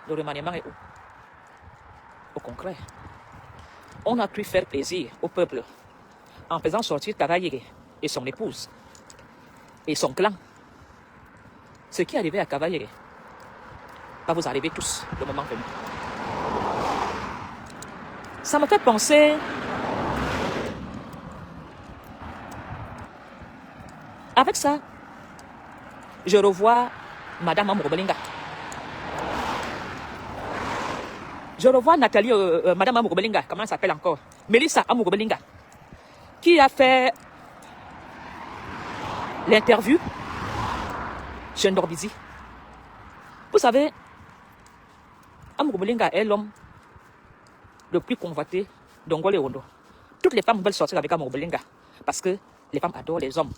le remaniement est où? Au contraire, on a cru faire plaisir au peuple en faisant sortir Cavaliere et son épouse et son clan. Ce qui est arrivé à Cavaliere va vous arriver tous le moment venu. Ça me fait penser avec ça, je revois Madame Amouroubelinga. Je revois Nathalie, Madame Amouroubelinga, comment elle s'appelle encore? Mélissa Amouroubelinga, qui a fait l'interview chez Ndorbizi. Vous savez, Amouroubelinga est l'homme le plus convoité d'Ongole et Ondo. Toutes les femmes veulent sortir avec Amouroubelinga parce que les femmes adorent les hommes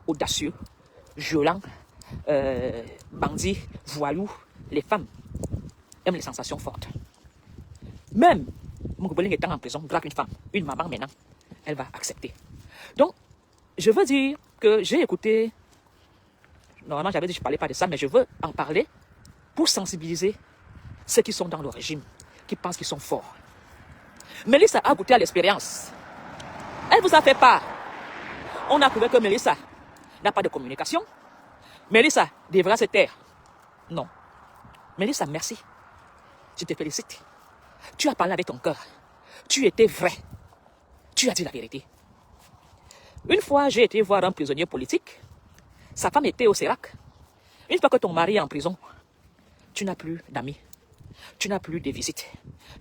audacieux, violents, bandits, voyous. Les femmes aiment les sensations fortes. Même Amouroubelinga étant en prison, drague une femme, une maman maintenant, elle va accepter. Donc, je veux dire que j'ai écouté, normalement j'avais dit que je ne parlais pas de ça, mais je veux en parler pour sensibiliser ceux qui sont dans le régime, qui pensent qu'ils sont forts. Mélissa a goûté à l'expérience. Elle vous a fait part. On a trouvé que Mélissa n'a pas de communication. Mélissa devra se taire. Non. Mélissa, merci. Je te félicite. Tu as parlé avec ton cœur. Tu étais vrai. Tu as dit la vérité. Une fois, j'ai été voir un prisonnier politique. Sa femme était au Sérac. Une fois que ton mari est en prison, tu n'as plus d'amis. Tu n'as plus de visites.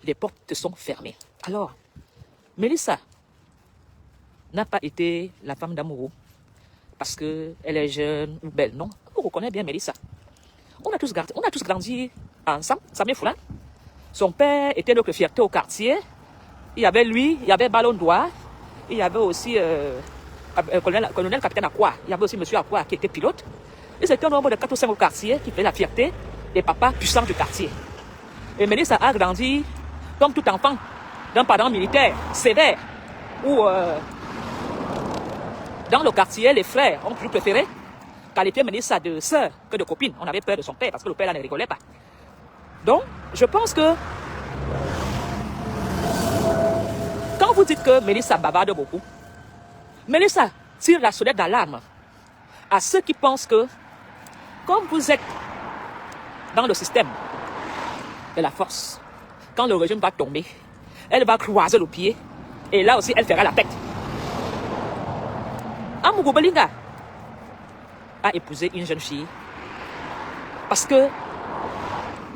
Les portes te sont fermées. Alors, Mélissa n'a pas été la femme d'Amourou parce qu'elle est jeune ou belle. Non, on reconnaît bien Mélissa. On a tous grandi ensemble. Samé Foulan. Son père était notre fierté au quartier. Il y avait lui, il y avait Ballon d'Oie. Il y avait aussi colonel capitaine Akwa. Il y avait aussi monsieur Akwa qui était pilote. Et c'était un nombre de 4 ou 5 au quartier qui faisait la fierté des papas puissants du quartier. Et Mélissa a grandi comme tout enfant d'un parent militaire sévère où dans le quartier, les frères ont toujours préféré qualifier Mélissa de sœur que de copine. On avait peur de son père parce que le père là ne rigolait pas. Donc, je pense que quand vous dites que Mélissa bavarde beaucoup, Mélissa tire la sonnette d'alarme à ceux qui pensent que comme vous êtes dans le système de la force, quand le régime va tomber, elle va croiser le pied et là aussi elle fera la tête. Amouroubelinga a épousé une jeune fille parce que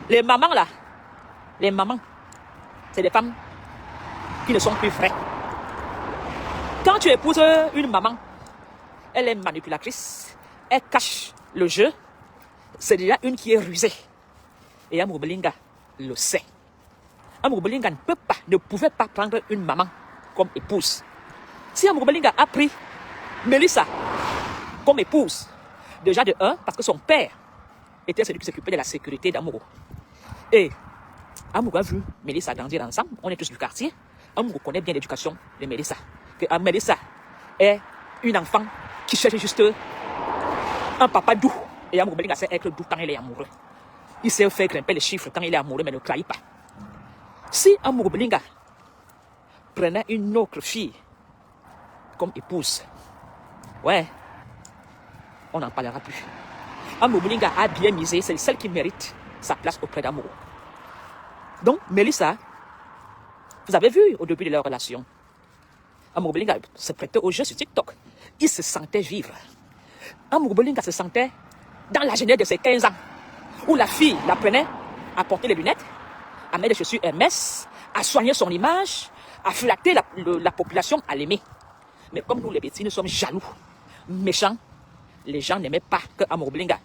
les mamans là, c'est des femmes qui ne sont plus vraies. Quand tu épouses une maman, elle est manipulatrice, elle cache le jeu, c'est déjà une qui est rusée. Et Amouroubelinga le sait. Amouroubelinga ne pouvait pas prendre une maman comme épouse. Si Amouroubelinga a pris Mélissa comme épouse, déjà de un, parce que son père était celui qui s'occupait de la sécurité d'Amourou. Et Amourou a vu Mélissa grandir ensemble, on est tous du quartier. Amourou connaît bien l'éducation de Mélissa. Que Mélissa est une enfant qui cherche juste un papa doux. Et Amouroubelinga sait être doux quand il est amoureux. Il sait faire grimper les chiffres quand il est amoureux, mais ne trahit pas. Si Amouroubelinga prenait une autre fille comme épouse, ouais, on n'en parlera plus. Amouroubelinga a bien misé, c'est celle qui mérite sa place auprès d'Amourou. Donc, Mélissa, vous avez vu au début de leur relation, Amouroubelinga se prêtait au jeu sur TikTok. Il se sentait vivre. Amouroubelinga se sentait dans la jeunesse de ses 15 ans, où la fille l'apprenait à porter les lunettes, à mettre des chaussures Hermès, à soigner son image, à flatter la population, à l'aimer. Mais comme nous les petits, nous sommes jaloux, méchants, les gens n'aimaient pas que Amouroubelinga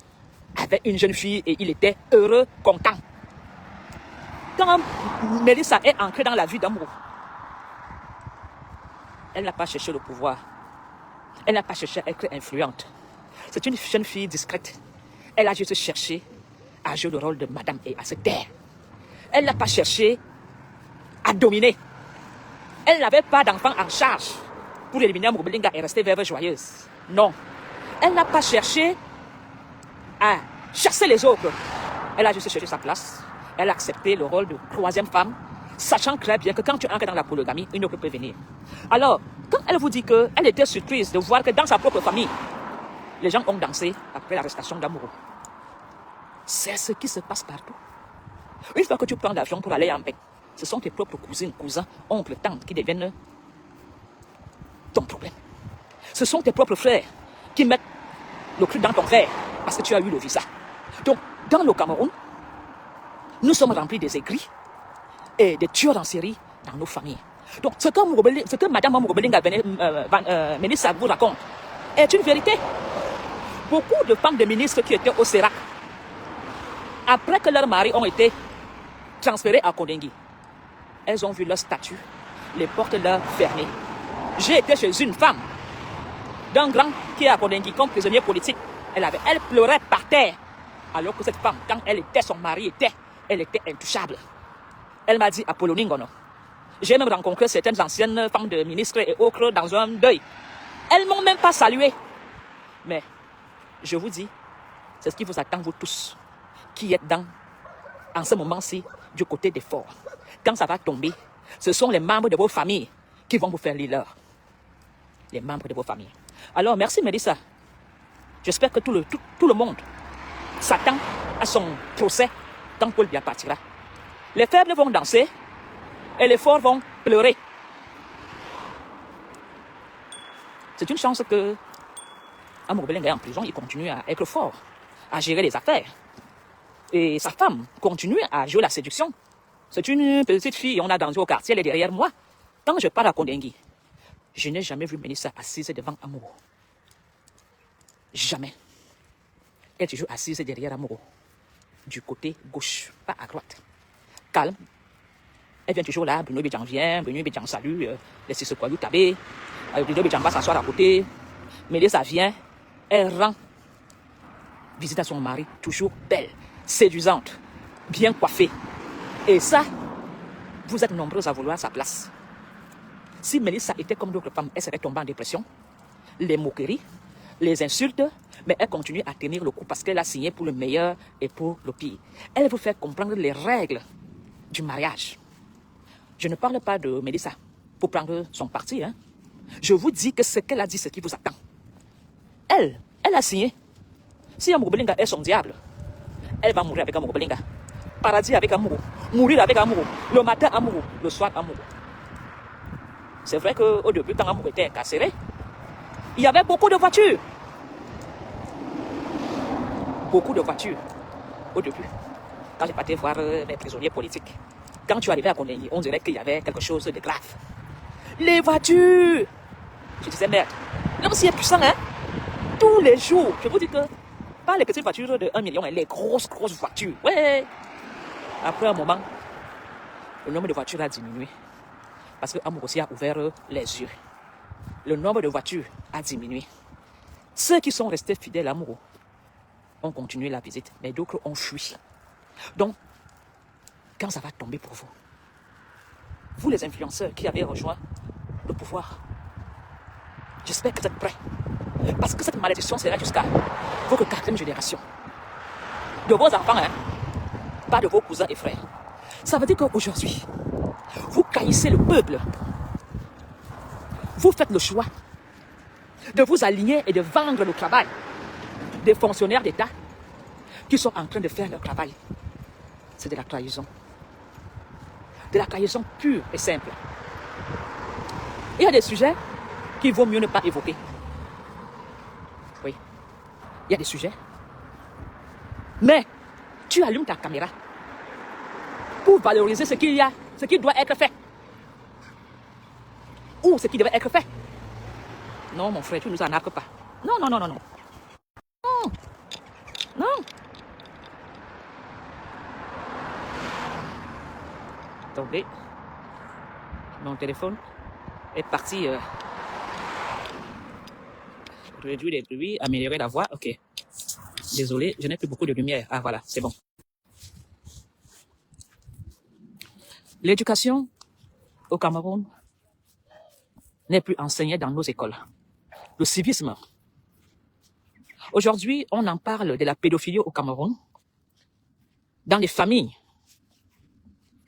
avait une jeune fille et il était heureux, content. Quand Mélissa est entrée dans la vie d'Amourou, elle n'a pas cherché le pouvoir. Elle n'a pas cherché à être influente. C'est une jeune fille discrète. Elle a juste cherché à jouer le rôle de madame et à se taire. Elle n'a pas cherché à dominer. Elle n'avait pas d'enfant en charge pour éliminer Amouroubelinga et rester veuve joyeuse. Non. Elle n'a pas cherché à chasser les autres. Elle a juste cherché sa place. Elle a accepté le rôle de troisième femme, sachant très bien que quand tu entres dans la polygamie, une autre peut venir. Alors, quand elle vous dit qu'elle était surprise de voir que dans sa propre famille, les gens ont dansé après l'arrestation d'Amuro. C'est ce qui se passe partout. Une fois que tu prends l'avion pour aller en paix, ce sont tes propres cousines, cousins, oncles, tantes qui deviennent ton problème. Ce sont tes propres frères qui mettent le clou dans ton verre parce que tu as eu le visa. Donc, dans le Cameroun, nous sommes remplis des aigris et des tueurs en série dans nos familles. Donc, ce que Mme Mugobelinga Mélissa vous raconte est une vérité. Beaucoup de femmes de ministres qui étaient au CERAC, après que leurs maris ont été transférés à Kondengui, elles ont vu leur statut, les portes leur fermées. J'ai été chez une femme d'un grand qui est à Kondengui comme prisonnier politique. Elle pleurait par terre. Alors que cette femme, quand son mari était, elle était intouchable. Elle m'a dit Apollonie Ngono. J'ai même rencontré certaines anciennes femmes de ministres et autres dans un deuil. Elles m'ont même pas salué. Mais je vous dis, c'est ce qui vous attend vous tous, qui êtes en ce moment-ci, du côté des forts. Quand ça va tomber, ce sont les membres de vos familles qui vont vous faire l'heure. Les membres de vos familles. Alors, merci Mélissa. J'espère que tout le monde s'attend à son procès quand Paul Biya partira. Les faibles vont danser et les forts vont pleurer. C'est une chance que Amuro Belenga est en prison, il continue à être fort, à gérer les affaires. Et sa femme continue à jouer la séduction. C'est une petite fille, on a dansé au quartier, elle est derrière moi. Quand je pars à Kondengui, je n'ai jamais vu Mélissa assise devant Amuro. Jamais. Elle est toujours assise derrière Amuro. Du côté gauche, pas à droite. Calme. Elle vient toujours là, Bruno Bidjan vient, Bruno Bidjan salue, les Sissekoyou Tabé, Bruno Bidjan va s'asseoir à côté. Mélissa vient, elle rend visite à son mari, toujours belle, séduisante, bien coiffée. Et ça, vous êtes nombreux à vouloir sa place. Si Mélissa était comme d'autres femmes, elle serait tombée en dépression. Les moqueries, les insultes, mais elle continue à tenir le coup parce qu'elle a signé pour le meilleur et pour le pire. Elle vous fait comprendre les règles du mariage. Je ne parle pas de Mélissa pour prendre son parti. Hein. Je vous dis que ce qu'elle a dit, ce qui vous attend. Elle a signé. Si Amuro Belinga est son diable, elle va mourir avec Amuro Belinga. Paradis avec Amuro. Mourir avec Amuro. Le matin Amuro. Le soir Amuro. C'est vrai qu'au début, quand Amuro était incarcéré, il y avait beaucoup de voitures. Beaucoup de voitures. Au début. Quand j'ai parti voir les prisonniers politiques. Quand tu arrivais à Kondengui, on dirait qu'il y avait quelque chose de grave. Les voitures. Je disais, merde. L'homme aussi est puissant, hein. Tous les jours. Je vous dis que, pas les petites voitures de 1 million, les grosses voitures. Ouais. Après un moment, le nombre de voitures a diminué. Parce que Amuro aussi a ouvert les yeux. Le nombre de voitures a diminué. Ceux qui sont restés fidèles à Amuro ont continué la visite, mais d'autres ont fui. Donc, quand ça va tomber pour vous, vous les influenceurs qui avez rejoint le pouvoir, j'espère que vous êtes prêts. Parce que cette malédiction sera jusqu'à votre 4e génération. De vos enfants, hein, pas de vos cousins et frères. Ça veut dire qu'aujourd'hui, vous caillissez le peuple. Vous faites le choix de vous aligner et de vendre le travail des fonctionnaires d'État qui sont en train de faire leur travail. C'est de la trahison. De la trahison pure et simple. Il y a des sujets qu'il vaut mieux ne pas évoquer. Oui, il y a des sujets. Mais tu allumes ta caméra pour valoriser ce qu'il y a, ce qui doit être fait. Ou ce qui devait être fait. Non, mon frère, tu ne nous en arques pas. Non. Non. Attendez. Mon téléphone est parti. Réduire les bruits, améliorer la voix. Ok. Désolé, je n'ai plus beaucoup de lumière. Ah voilà, c'est bon. L'éducation au Cameroun n'est plus enseignée dans nos écoles. Le civisme. Aujourd'hui, on en parle de la pédophilie au Cameroun, dans les familles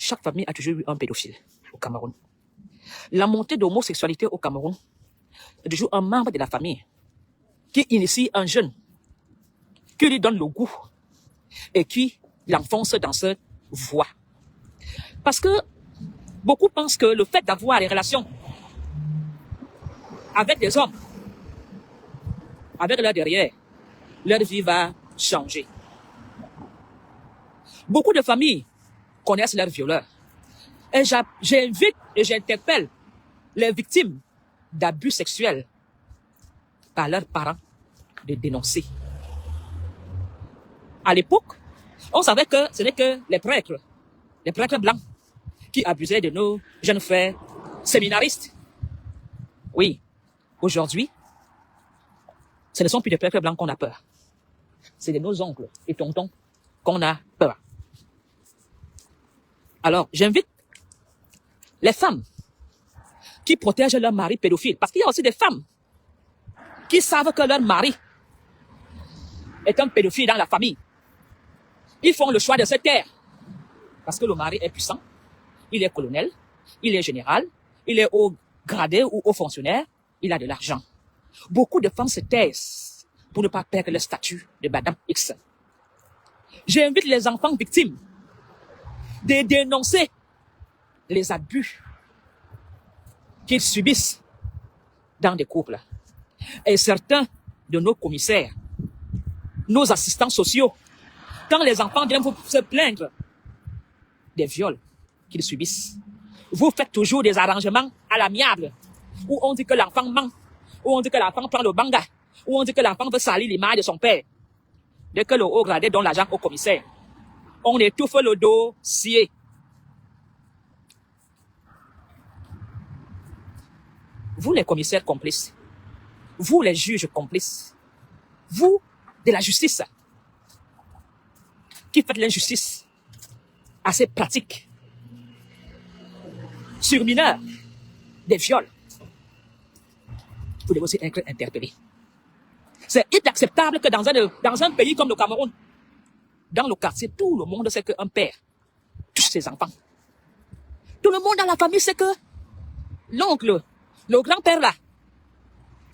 chaque famille a toujours eu un pédophile au Cameroun. La montée d'homosexualité au Cameroun, c'est toujours un membre de la famille qui initie un jeune, qui lui donne le goût et qui l'enfonce dans cette voie. Parce que beaucoup pensent que le fait d'avoir des relations avec des hommes, avec leur derrière, leur vie va changer. Beaucoup de familles connaissent leurs violeurs. Et j'invite et j'interpelle les victimes d'abus sexuels par leurs parents de dénoncer. À l'époque, on savait que ce n'est que les prêtres blancs, qui abusaient de nos jeunes frères séminaristes. Oui, aujourd'hui, ce ne sont plus des prêtres blancs qu'on a peur. C'est de nos oncles et tontons qu'on a peur. Alors, j'invite les femmes qui protègent leur mari pédophile, parce qu'il y a aussi des femmes qui savent que leur mari est un pédophile dans la famille. Ils font le choix de se taire, parce que le mari est puissant, il est colonel, il est général, il est haut gradé ou haut fonctionnaire, il a de l'argent. Beaucoup de femmes se taisent pour ne pas perdre le statut de Madame X. J'invite les enfants victimes de dénoncer les abus qu'ils subissent dans des couples. Et certains de nos commissaires, nos assistants sociaux, quand les enfants viennent vous se plaindre des viols qu'ils subissent, vous faites toujours des arrangements à l'amiable, où on dit que l'enfant ment, où on dit que l'enfant prend le banga, où on dit que l'enfant veut salir l'image de son père. Dès que le haut gradé donne l'argent au commissaire, on étouffe le dossier. Vous les commissaires complices, vous les juges complices, vous de la justice, qui faites l'injustice à ces pratiques sur mineurs, des viols, vous devez aussi être interpellés. C'est inacceptable que dans un pays comme le Cameroun, dans le quartier, tout le monde sait qu'un père touche ses enfants. Tout le monde dans la famille sait que l'oncle, le grand-père là,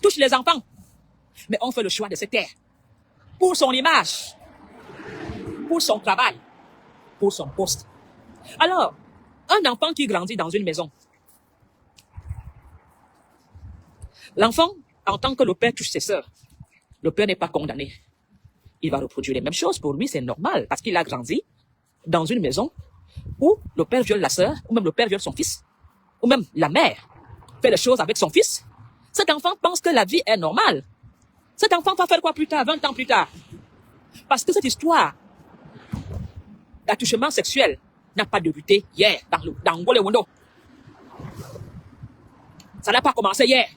touche les enfants. Mais on fait le choix de se taire. Pour son image, pour son travail, pour son poste. Alors, un enfant qui grandit dans une maison, l'enfant, en tant que le père touche ses sœurs, le père n'est pas condamné. Il va reproduire les mêmes choses. Pour lui, c'est normal, parce qu'il a grandi dans une maison où le père viole la sœur, ou même le père viole son fils, ou même la mère fait les choses avec son fils. Cet enfant pense que la vie est normale. Cet enfant va faire quoi plus tard, 20 ans plus tard? Parce que cette histoire d'attouchement sexuel n'a pas débuté hier dans Ngolé Wondo. Ça n'a pas commencé hier.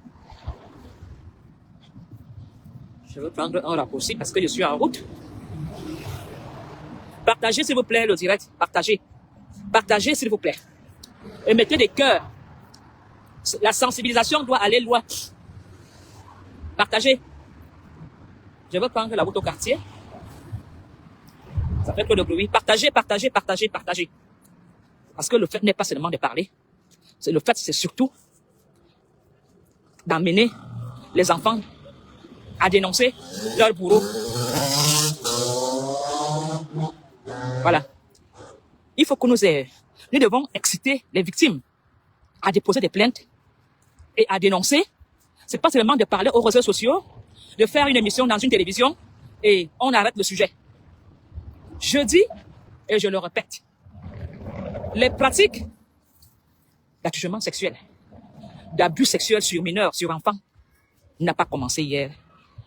Je veux prendre un raccourci parce que je suis en route. Partagez s'il vous plaît le direct. Partagez. Partagez s'il vous plaît. Et mettez des cœurs. La sensibilisation doit aller loin. Partagez. Je veux prendre la route au quartier. Ça fait trop de bruit. Partagez, partagez, partagez, partagez. Parce que le fait n'est pas seulement de parler. Le fait, c'est surtout d'amener les enfants à dénoncer leur bourreau. Voilà. Il faut que nous devons exciter les victimes à déposer des plaintes et à dénoncer. C'est pas seulement de parler aux réseaux sociaux, de faire une émission dans une télévision et on arrête le sujet. Je dis, et je le répète, les pratiques d'attouchement sexuel, d'abus sexuels sur mineurs, sur enfants, n'a pas commencé hier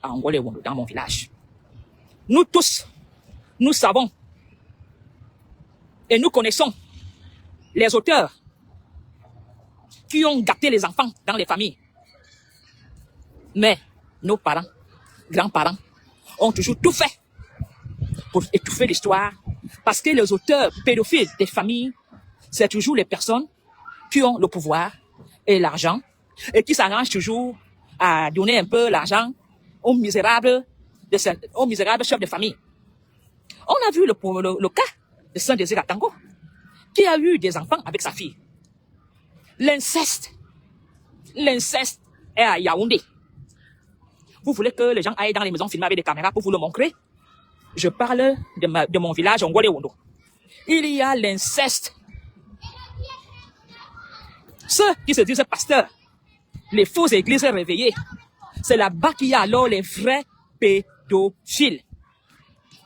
à Ngolé Wondo, dans mon village. Nous tous, nous savons et nous connaissons les auteurs qui ont gâté les enfants dans les familles. Mais nos parents, grands-parents, ont toujours tout fait pour étouffer l'histoire, parce que les auteurs pédophiles des familles, c'est toujours les personnes qui ont le pouvoir et l'argent et qui s'arrangent toujours à donner un peu l'argent aux misérables chefs de famille. On a vu le cas de Saint-Désir à Tango, qui a eu des enfants avec sa fille. L'inceste est à Yaoundé. Vous voulez que les gens aillent dans les maisons filmer avec des caméras pour vous le montrer? Je parle de mon village, Ngwale-Wondo. Il y a l'inceste. Ceux qui se disent pasteurs, les fausses églises réveillées, c'est là-bas qu'il y a alors les vrais pédophiles.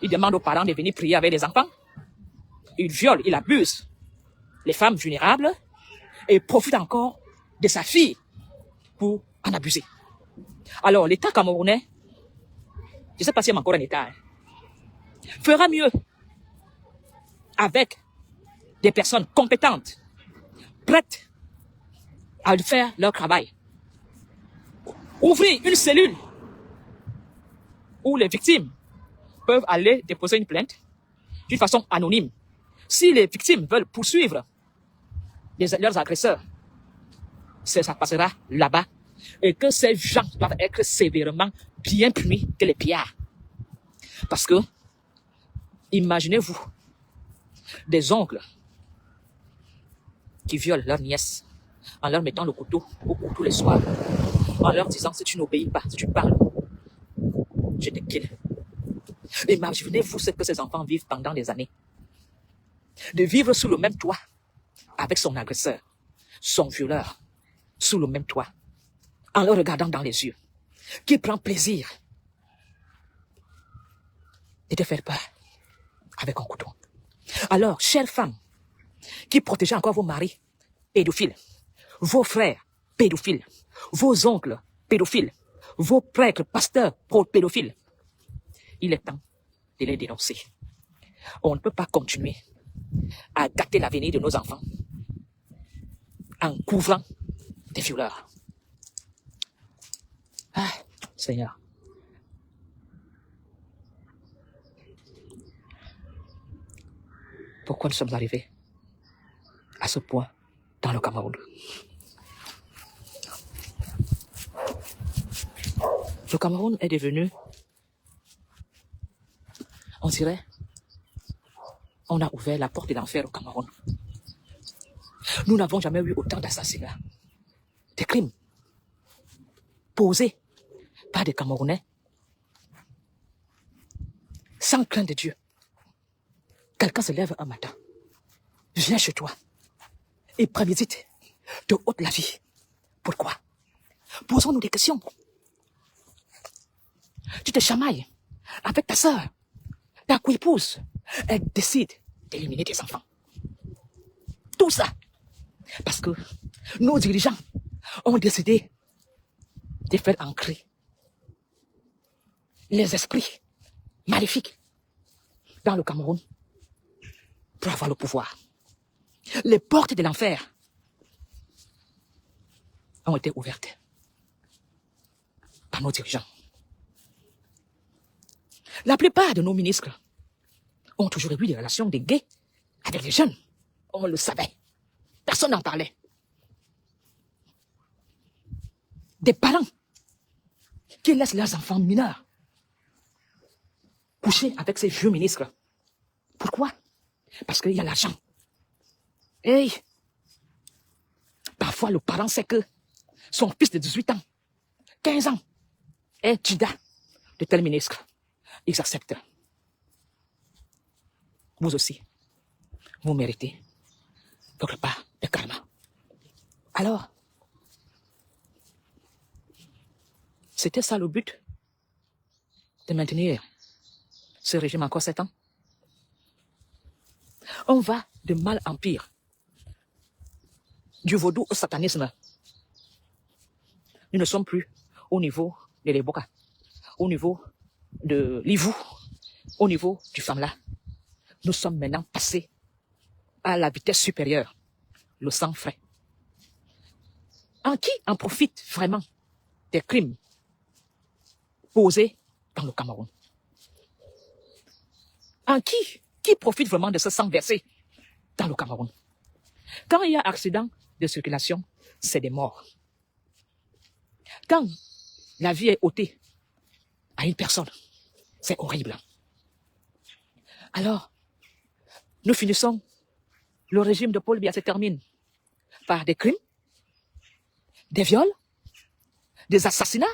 Ils demandent aux parents de venir prier avec les enfants. Ils violent, ils abusent les femmes vulnérables et profitent encore de sa fille pour en abuser. Alors, l'État camerounais, je ne sais pas s'il y a encore un État, fera mieux avec des personnes compétentes, prêtes à faire leur travail. Ouvrir une cellule où les victimes peuvent aller déposer une plainte d'une façon anonyme. Si les victimes veulent poursuivre leurs agresseurs, ça passera là-bas. Et que ces gens doivent être sévèrement bien punis que les pillards. Parce que, imaginez-vous, des oncles qui violent leur nièce en leur mettant le couteau au cou tous les soirs, en leur disant si tu n'obéis pas, si tu parles, je te kill. Imaginez-vous ce que ces enfants vivent pendant des années. De vivre sous le même toit avec son agresseur, son violeur, sous le même toit, en le regardant dans les yeux, qui prend plaisir de te faire peur avec un couteau. Alors, chères femmes, qui protégez encore vos maris pédophiles, vos frères pédophiles, vos oncles pédophiles, vos prêtres, pasteurs pédophiles, il est temps de les dénoncer. On ne peut pas continuer à gâter l'avenir de nos enfants en couvrant des violeurs. Ah, Seigneur. Pourquoi nous sommes arrivés à ce point dans le Cameroun? Le Cameroun est devenu, on dirait, on a ouvert la porte de l'enfer au Cameroun. Nous n'avons jamais eu autant d'assassinats, de crimes posés par des Camerounais sans crainte de Dieu. Quelqu'un se lève un matin, vient chez toi et prémédite, te ôte la vie. Pourquoi? Posons-nous des questions. Tu te chamailles avec ta soeur, ta co-épouse, elle décide d'éliminer tes enfants. Tout ça parce que nos dirigeants ont décidé de faire ancrer les esprits maléfiques dans le Cameroun pour avoir le pouvoir. Les portes de l'enfer ont été ouvertes par nos dirigeants. La plupart de nos ministres ont toujours eu des relations de gays avec les jeunes. On le savait. Personne n'en parlait. Des parents qui laissent leurs enfants mineurs coucher avec ces vieux ministres. Pourquoi? Parce qu'il y a l'argent. Et parfois, le parent sait que son fils de 18 ans, 15 ans, est Tida de tel ministre. Ils acceptent. Vous aussi, vous méritez votre part de karma. Alors, c'était ça le but de maintenir ce régime encore 7 ans. On va de mal en pire. Du vaudou au satanisme. Nous ne sommes plus au niveau de l'Eboka, au niveau de l'Ivou, au niveau du Famla. Nous sommes maintenant passés à la vitesse supérieure, le sang frais. En qui en profite vraiment des crimes posés dans le Cameroun? En qui profite vraiment de ce sang versé dans le Cameroun? Quand il y a accident de circulation, c'est des morts. Quand la vie est ôtée à une personne, c'est horrible. Alors, nous finissons le régime de Paul Biya se termine par des crimes, des viols, des assassinats,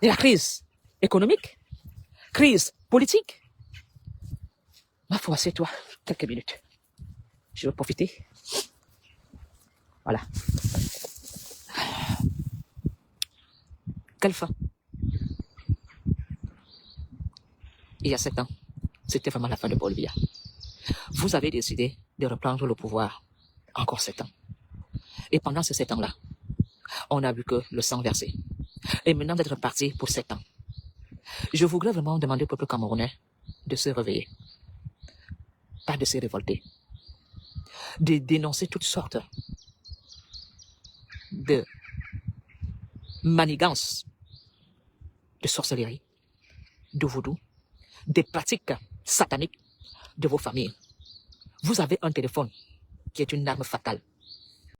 et la crise économique, crise politique. Ma foi, c'est toi, quelques minutes. Je vais profiter. Voilà. Quelle fin? Il y a 7 ans, c'était vraiment la fin de Paul Biya. Vous avez décidé de reprendre le pouvoir encore 7 ans. Et pendant ces 7 ans-là, on n'a vu que le sang versé. Et maintenant d'être parti pour 7 ans. Je voudrais vraiment demander au peuple camerounais de se réveiller, pas de se révolter, de dénoncer toutes sortes de manigances, de sorcellerie, de vaudou, des pratiques sataniques de vos familles. Vous avez un téléphone qui est une arme fatale.